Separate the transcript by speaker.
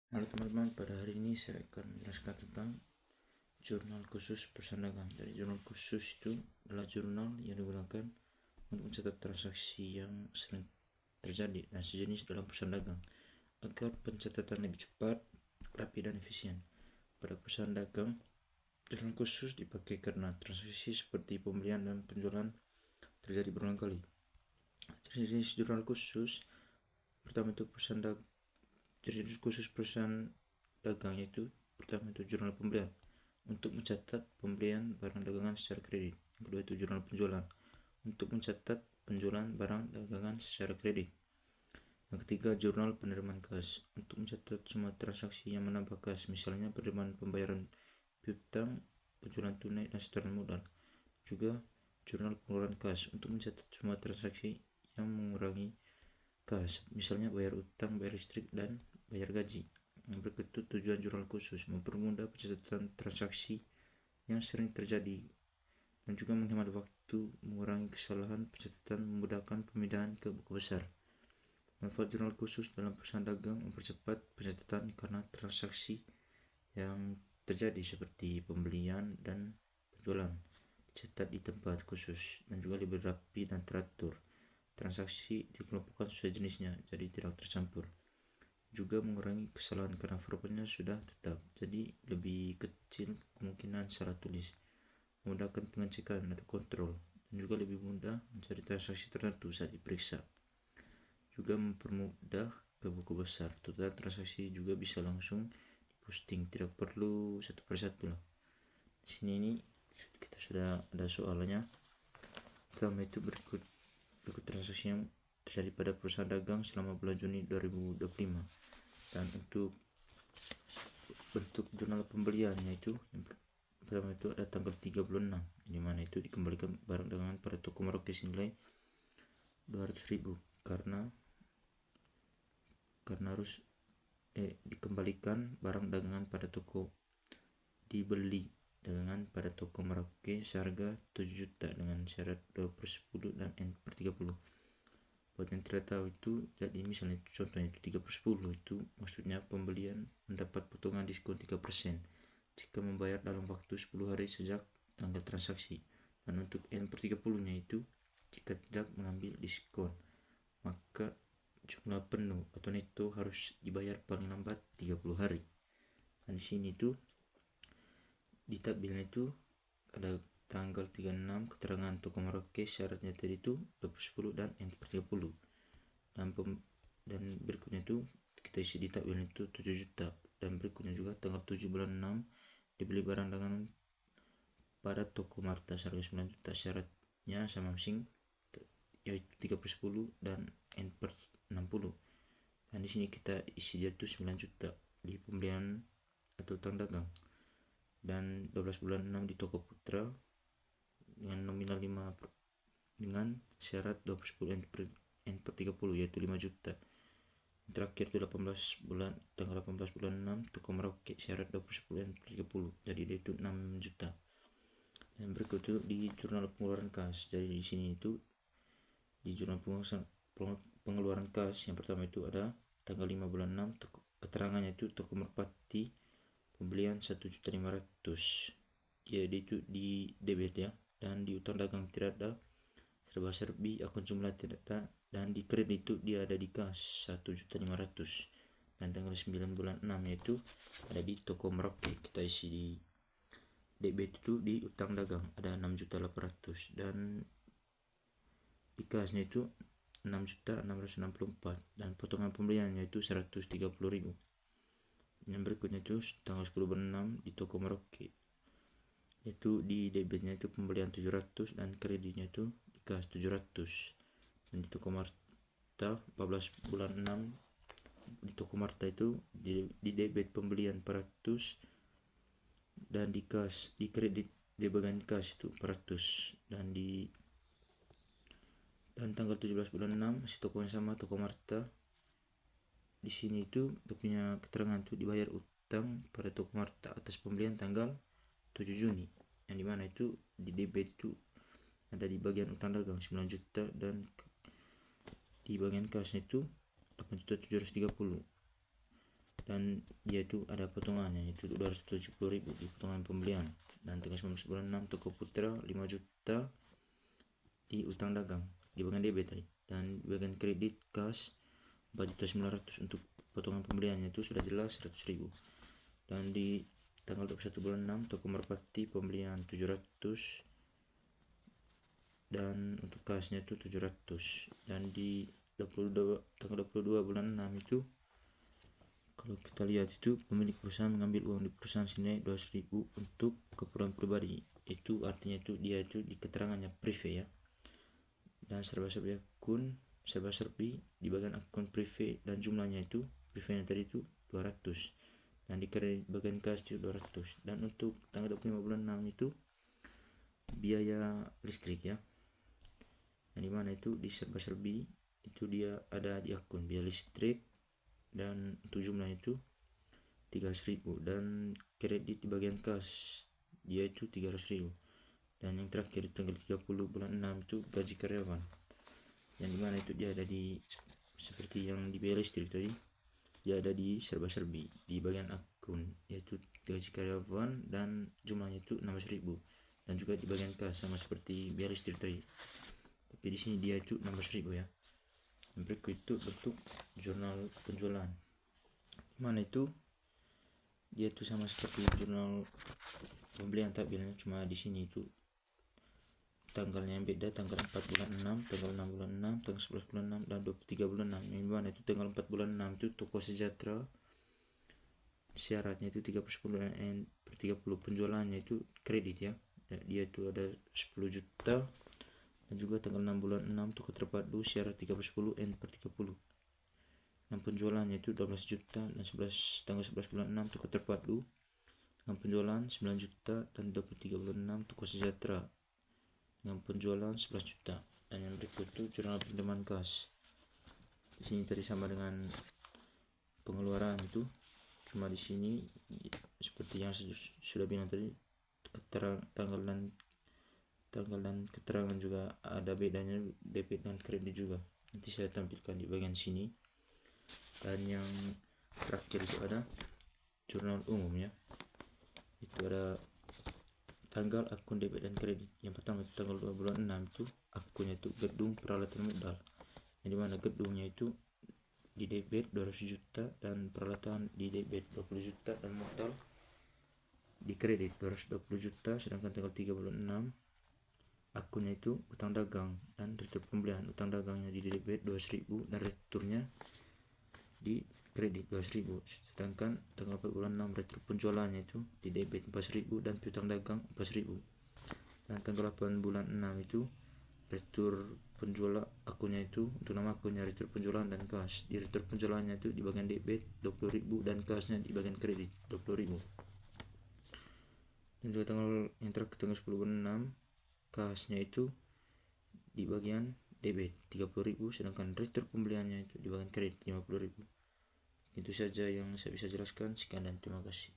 Speaker 1: Halo teman-teman, pada hari ini saya akan menjelaskan tentang jurnal khusus perusahaan dagang. Jadi jurnal khusus itu adalah jurnal yang digunakan untuk mencatat transaksi yang sering terjadi dan sejenis dalam perusahaan dagang agar pencatatan lebih cepat, rapi, dan efisien. Pada perusahaan dagang, jurnal khusus dipakai karena transaksi seperti pembelian dan penjualan terjadi berulang kali. Jenis jurnal khusus pertama itu jenis khusus perusahaan dagang, yaitu pertama itu jurnal pembelian untuk mencatat pembelian barang dagangan secara kredit. Yang kedua itu jurnal penjualan untuk mencatat penjualan barang dagangan secara kredit. Yang ketiga jurnal penerimaan kas untuk mencatat semua transaksi yang menambah kas, misalnya penerimaan pembayaran piutang, penjualan tunai, dan setoran modal. Juga jurnal pengeluaran kas untuk mencatat semua transaksi yang mengurangi kas, misalnya bayar utang, bayar listrik, dan bayar gaji. Yang berikut itu tujuan jurnal khusus: mempermudah pencatatan transaksi yang sering terjadi dan juga menghemat waktu, mengurangi kesalahan pencatatan, memudahkan pemindahan ke buku besar. Manfaat jurnal khusus dalam perusahaan dagang: mempercepat pencatatan karena transaksi yang terjadi seperti pembelian dan penjualan dicatat di tempat khusus dan juga lebih rapi dan teratur. Transaksi dikelompokkan sesuai jenisnya, jadi tidak tercampur. Juga mengurangi kesalahan karena formatnya sudah tetap, jadi lebih kecil kemungkinan salah tulis. Memudahkan pengecekan atau kontrol, dan juga lebih mudah mencari transaksi tertentu saat diperiksa. Juga mempermudah ke buku besar. Total transaksi juga bisa langsung diposting, tidak perlu satu persatu lah. Di sini ini kita sudah ada soalnya. Pertama itu berikut transaksi yang terjadi pada perusahaan dagang selama bulan Juni 2025. Dan untuk bentuk jurnal pembeliannya itu yang pertama itu ada tanggal 36, di mana itu dikembalikan barang dagangan pada toko Merauke senilai 200.000 karena harus dikembalikan barang dagangan pada toko dibeli dagangan pada toko Merauke seharga 7 juta dengan syarat 2/10 dan N/30. Buat yang tidak tahu itu, jadi misalnya itu contohnya itu 3/10, itu maksudnya pembelian mendapat potongan diskon 3% jika membayar dalam waktu 10 hari sejak tanggal transaksi. Dan untuk N/30 nya itu jika tidak mengambil diskon, maka jumlah penuh atau neto harus dibayar paling lambat 30 hari. Dan di sini tuh di tabelnya itu ada tanggal 36 keterangan toko Merauke, syaratnya tadi itu 2/10 dan N/30. Dan berikutnya itu kita isi di tabel itu 7 juta. Dan berikutnya juga tanggal 7 bulan 6 dibeli barang dagangan pada toko Marta seharga 9 juta, syaratnya sama masing yaitu 3/10 dan N/60. Dan di sini kita isi dia itu 9 juta di pembelian atau utang dagang. Dan 12 bulan 6 di toko Putra dengan nominal 5 dengan syarat 2/10 N/30 yaitu 5 juta. Terakhir itu 18 bulan tanggal 18 bulan 6 toko Merauke syarat 2/10 N/30, jadi dia itu 6 juta. Dan berikut itu di jurnal pengeluaran kas. Jadi di sini itu di jurnal pengeluaran kas yang pertama itu ada tanggal 5 bulan 6 keterangannya itu toko Merpati pembelian 1.500.000, jadi itu di debit ya. Dan di utang dagang tidak ada, serba-serbi akun jumlah tidak ada, dan di kredit itu dia ada di kas 1.500.000. Dan tanggal 9 bulan 6 yaitu ada di toko Merauke, kita isi di debit itu di utang dagang ada 6.800.000 dan di kasnya itu 6.664 dan potongan pembeliannya itu 130.000. Yang berikutnya itu tanggal 10 bulan 6 di toko Merauke, itu di debitnya itu pembelian 700 dan kreditnya itu di kas 700. Dan di toko Marta 14 bulan 6 di toko Marta itu di debit pembelian 400 dan di kas di kredit di bagian kas itu 400. Dan tanggal 17 bulan 6 masih toko yang sama, toko Marta. Di sini itu dia punya keterangan itu dibayar utang pada toko Marta atas pembelian tanggal 7 Juni, yang dimana itu di debit itu ada di bagian utang dagang 9 juta dan di bagian kasnya itu 8.730. dan dia itu ada potongannya itu 270.000 di potongan pembelian. Dan tanggal 19 bulan 6 Tokoputra 5 juta di utang dagang di bagian debit tadi, dan di bagian kredit kas 4.900.000 untuk potongan pembeliannya itu sudah jelas 100.000. Dan di tanggal 21 bulan 6 Toko Merpati pembelian 700 dan untuk kasnya itu 700. Dan di tanggal 22 bulan 6 itu kalau kita lihat itu pemilik perusahaan mengambil uang di perusahaan senilai 200.000 untuk keperluan pribadi. Itu artinya itu dia itu di keterangannya privé ya. Dan serba-serbi di bagian akun privé, dan jumlahnya itu privénya tadi itu 200, dan di bagian kas itu 200. Dan untuk tanggal 25 bulan 6 itu biaya listrik ya, yang dimana itu di serba-serbi itu dia ada di akun biaya listrik, dan untuk jumlah itu 300.000. Dan kredit di bagian kas dia itu 300.000. Dan yang terakhir tanggal 30 bulan 6 itu gaji karyawan, yang dimana itu dia ada di seperti yang di biaya listrik tadi, dia ada di serba-serbi di bagian akun yaitu gaji karyawan, dan jumlahnya itu 16.000. Dan juga di bagian kas sama seperti biaya listrik tadi, tapi di sini dia itu 16.000 ya. Dan berikut itu bentuk jurnal penjualan, mana itu dia itu sama seperti jurnal pembelian tabelnya, cuma di sini itu tanggalnya yang beda, tanggal 4 bulan 6, tanggal 6 bulan 6, tanggal 11 bulan 6, dan 23 bulan 6. Yang mana itu tanggal 4 bulan 6 itu Toko Sejahtera syaratnya itu 30 per 30, penjualannya itu kredit ya, dia itu ada 10 juta. Dan juga tanggal 6 bulan 6 Toko Terpadu syarat 30 N per 30, yang penjualannya itu 12 juta. Dan tanggal 11 bulan 6 Toko Terpadu dengan penjualan 9 juta. Dan 23 bulan 6 Toko Sejahtera dengan penjualan 11 juta. Dan yang berikut itu jurnal pinjaman kas. Di sini tadi sama dengan pengeluaran itu, cuma di sini seperti yang sudah bilang tadi, tanggal dan keterangan juga ada bedanya, debit dan kredit juga. Nanti saya tampilkan di bagian sini. Dan yang terakhir itu ada jurnal umum ya, itu ada tanggal akun debit dan kredit. Yang pertama itu tanggal 2 bulan 6 itu akunnya itu gedung peralatan modal, yang dimana gedungnya itu di debit 200 juta dan peralatan di debit 20 juta dan modal di kredit 220 juta. Sedangkan tanggal 3 bulan 6 akunnya itu utang dagang dan retur pembelian, utang dagangnya di debit 200.000 dan returnya di kredit 200.000. Sedangkan tanggal 4 bulan 6 retur penjualannya itu di debit 4.000 dan piutang dagang 4.000. Dan tanggal 8 bulan 6 itu retur penjualan akunnya itu untuk nama akunnya retur penjualan dan kas. Di retur penjualannya itu di bagian debit 20.000 dan kasnya di bagian kredit 20.000. Dan juga tanggal yang terakhir tanggal 10 bulan 6 kasnya itu di bagian debit 30.000, sedangkan retur pembeliannya itu di bagian kredit 50.000. Itu saja yang saya bisa jelaskan. Sekian dan terima kasih.